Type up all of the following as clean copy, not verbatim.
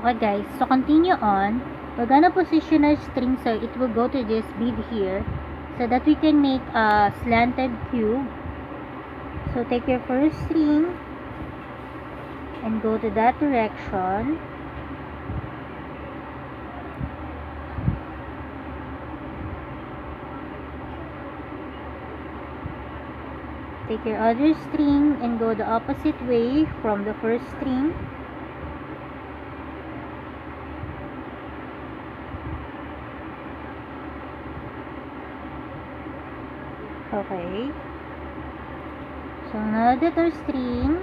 Okay guys, so continue on. We're gonna position our string so it will go to this bead here so that we can make a slanted cube. So take your first string and go to that direction. Take your other string and go the opposite way from the first string. Okay. So now that our string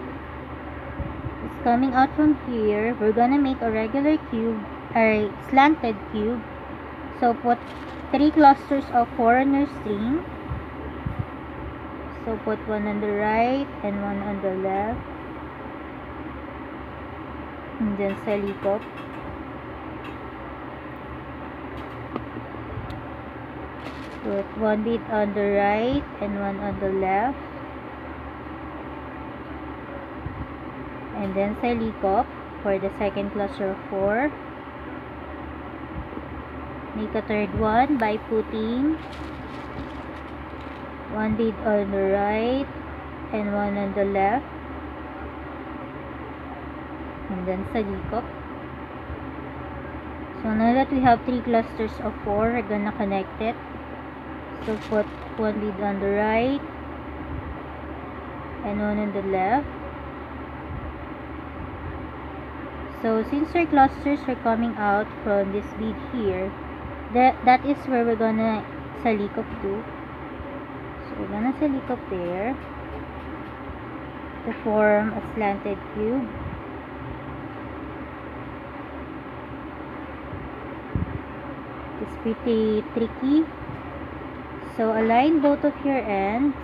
is coming out from here, we're gonna make a regular cube, a slanted cube. So put 3 clusters of 4 on your string. So put one on the right and one on the left. And then salikop. Put one bead on the right and one on the left. And then salikop for the second cluster of 4. Make a third one by putting one bead on the right and one on the left. And then salikop. So now that we have 3 clusters of 4, we're gonna connect it. So put one bead on the right and one on the left. So since our clusters are coming out from this bead here, that is where we're gonna salikop to. So we're gonna salikop there to form a slanted cube. It's pretty tricky. So align both of your ends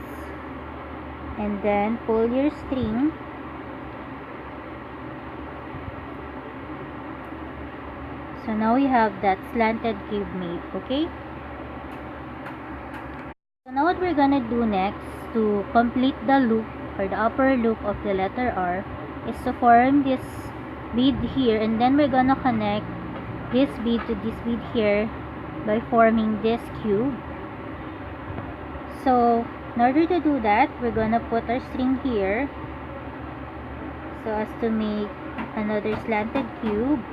and then pull your string. So now we have that slanted cube made, okay? So now what we're gonna do next to complete the loop or the upper loop of the letter R is to form this bead here, and then we're gonna connect this bead to this bead here by forming this cube. So in order to do that, we're gonna put our string here so as to make another slanted cube.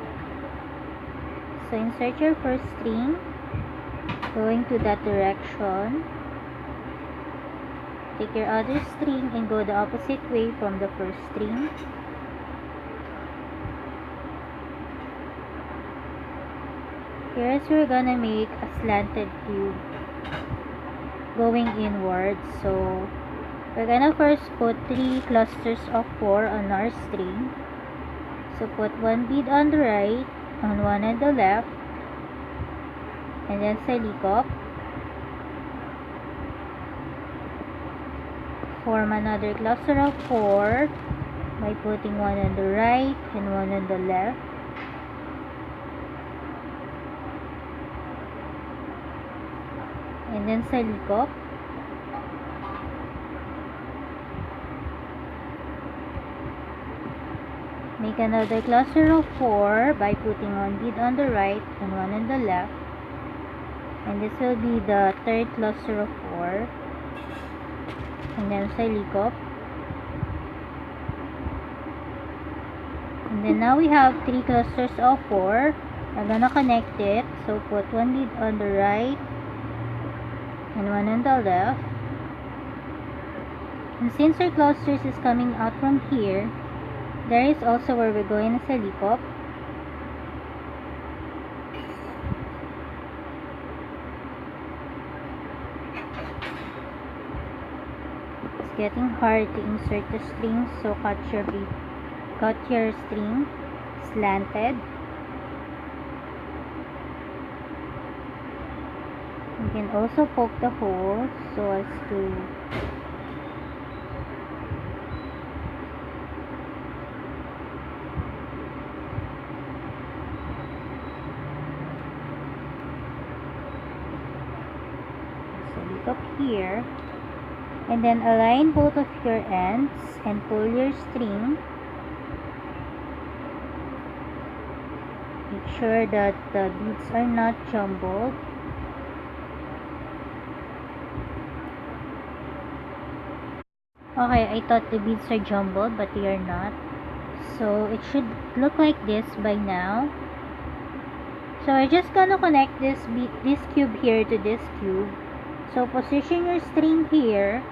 So insert your first string going to that direction. Take your other string and go the opposite way from the first string. Here's where we're gonna make a slanted cube going inwards. So we're gonna first put 3 clusters of 4 on our string. So put one bead on the right and one on the left, and then salikop. Form another cluster of 4 by putting one on the right and one on the left. And then salikop. Make another cluster of 4 by putting one bead on the right and one on the left. And this will be the third cluster of 4. And then salikop. And then now we have 3 clusters of 4. I'm gonna connect it. So put one bead on the right and one on the left. And since our clusters is coming out from here, there is also where we're going to salikop. It's getting hard to insert the string, so cut your string slanted. You can also poke the holes so as to salikop here. And then align both of your ends and pull your string. Make sure that the beads are not jumbled. Okay, I thought the beads are jumbled, but they are not. So it should look like this by now. So we're just gonna connect this cube here to this cube. So position your string here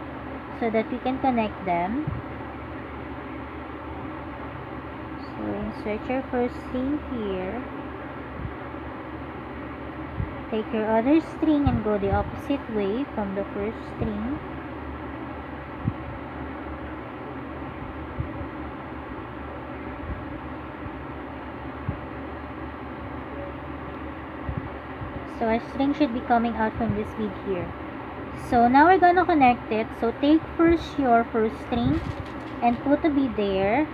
so that we can connect them. So insert your first string here. Take your other string and go the opposite way from the first string. So our string should be coming out from this bead here. So now we're gonna connect it. So take first your first string and put a bead there.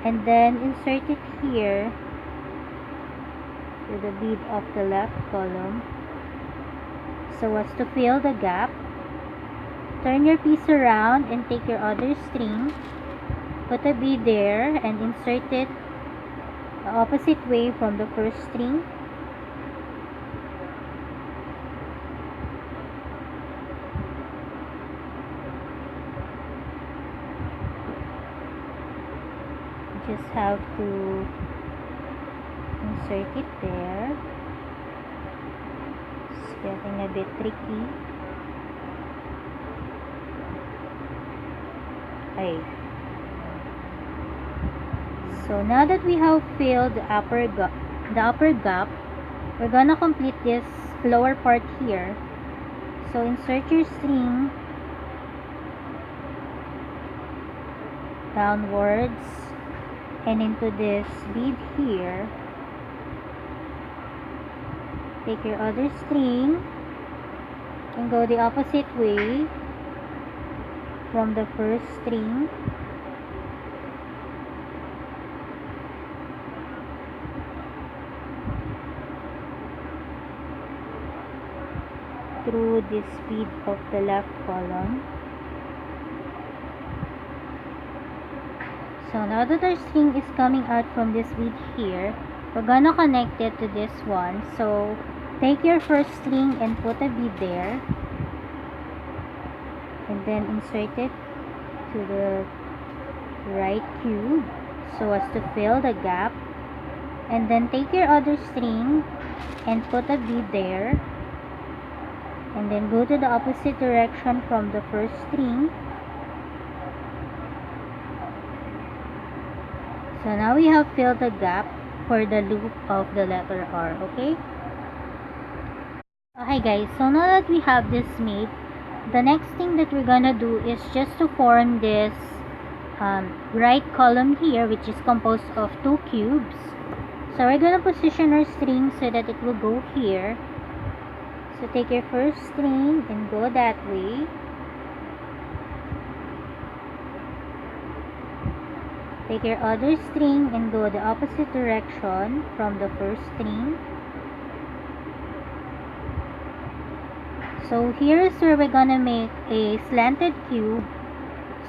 And then insert it here to the bead of the left column so as to fill the gap. Turn your piece around and take your other string, put a bead there and insert it the opposite way from the first string. You just have to insert it there. It's getting a bit tricky. Okay. So now that we have filled the upper gap, we're gonna complete this lower part here. So insert your string downwards and into this bead here. Take your other string and go the opposite way from the first string. Through this bead of the left column. So now that our string is coming out from this bead here, we're gonna connect it to this one. So take your first string and put a bead there. And then insert it to the right cube so as to fill the gap. And then take your other string and put a bead there. And then go to the opposite direction from the first string. So now we have filled the gap for the loop of the letter R, okay? Okay guys, so now that we have this made, the next thing that we're gonna do is just to form this right column here, which is composed of two cubes. So we're gonna position our string so that it will go here. So take your first string and go that way. Take your other string and go the opposite direction from the first string. So here is where we're gonna make a slanted cube.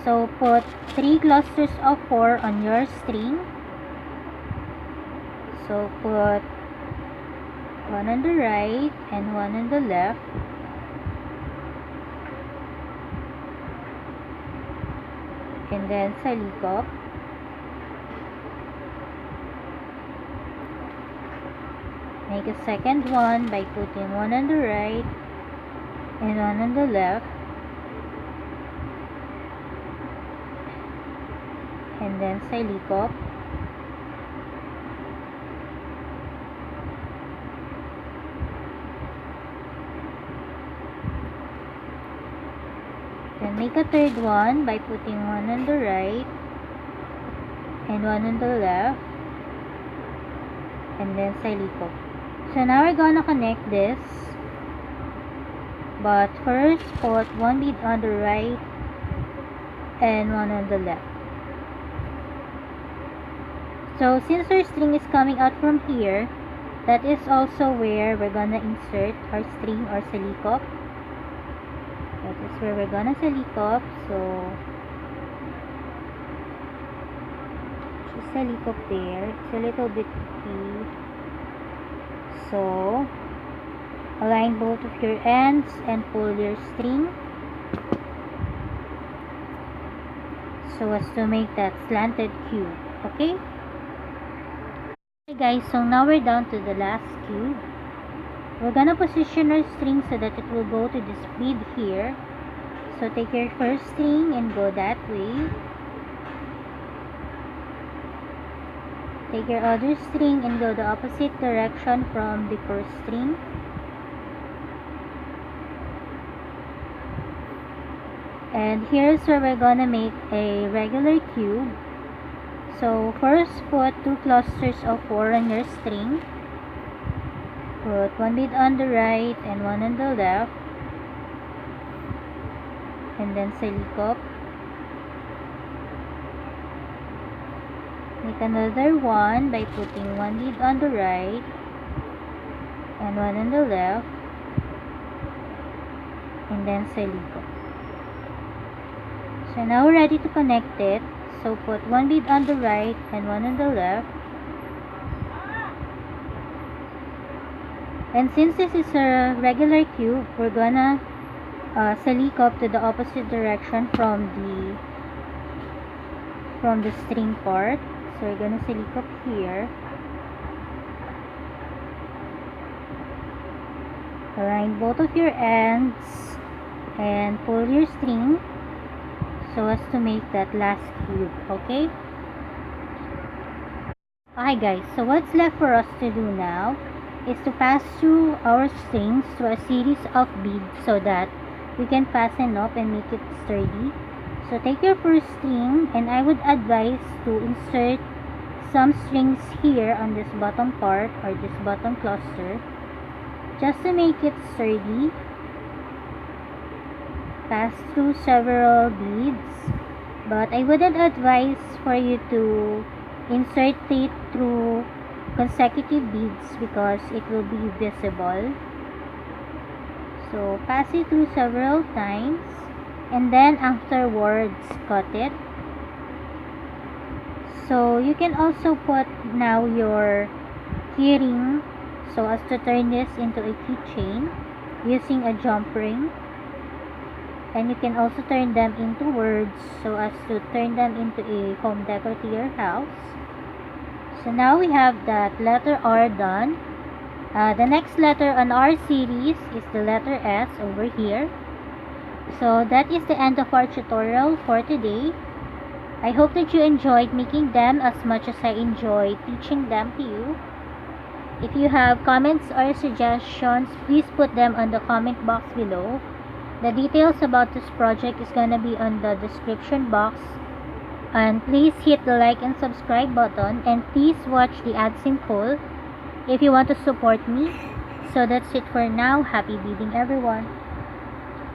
So put 3 clusters of 4 on your string. So put one on the right and one on the left. And then salikop. Make a second one by putting one on the right and one on the left. And then salikop. Then make a third one by putting one on the right and one on the left. And then salikop. So now we're gonna connect this. But first put one bead on the right and one on the left. So since our string is coming out from here, that is also where we're gonna insert our string or salikop. That is where we're gonna salikop. So just a leak up there. It's a little bit tricky. So align both of your ends and pull your string so as to make that slanted cube. Okay? Okay guys, so now we're down to the last cube. We're gonna position our string so that it will go to this bead here. So take your first string and go that way. Take your other string and go the opposite direction from the first string. And here's where we're gonna make a regular cube. So first put 2 clusters of 4 on your string. Put one bead on the right and one on the left. And then silicop. Make another one by putting one bead on the right and one on the left. And then silicop. So now we're ready to connect it. So put one bead on the right and one on the left. And since this is a regular cube, we're gonna silicop to the opposite direction from the string part. So we're gonna silicop here. Align both of your ends and pull your string so as to make that last cube. Okay? Hi guys, so what's left for us to do now is to pass through our strings through a series of beads so that we can fasten up and make it sturdy. So take your first string, and I would advise to insert some strings here on this bottom part or this bottom cluster just to make it sturdy. Pass through several beads, but I wouldn't advise for you to insert it through consecutive beads because it will be visible. So pass it through several times and then afterwards cut it. So you can also put now your keyring so as to turn this into a keychain using a jump ring. And you can also turn them into words so as to turn them into a home decor to your house. So now we have that letter R done. The next letter on our series is the letter S over here. So that is the end of our tutorial for today. I hope that you enjoyed making them as much as I enjoyed teaching them to you. If you have comments or suggestions, please put them on the comment box below. The details about this project is gonna be on the description box. And please hit the like and subscribe button, and please watch the ads in full if you want to support me. So that's it for now. Happy beading everyone.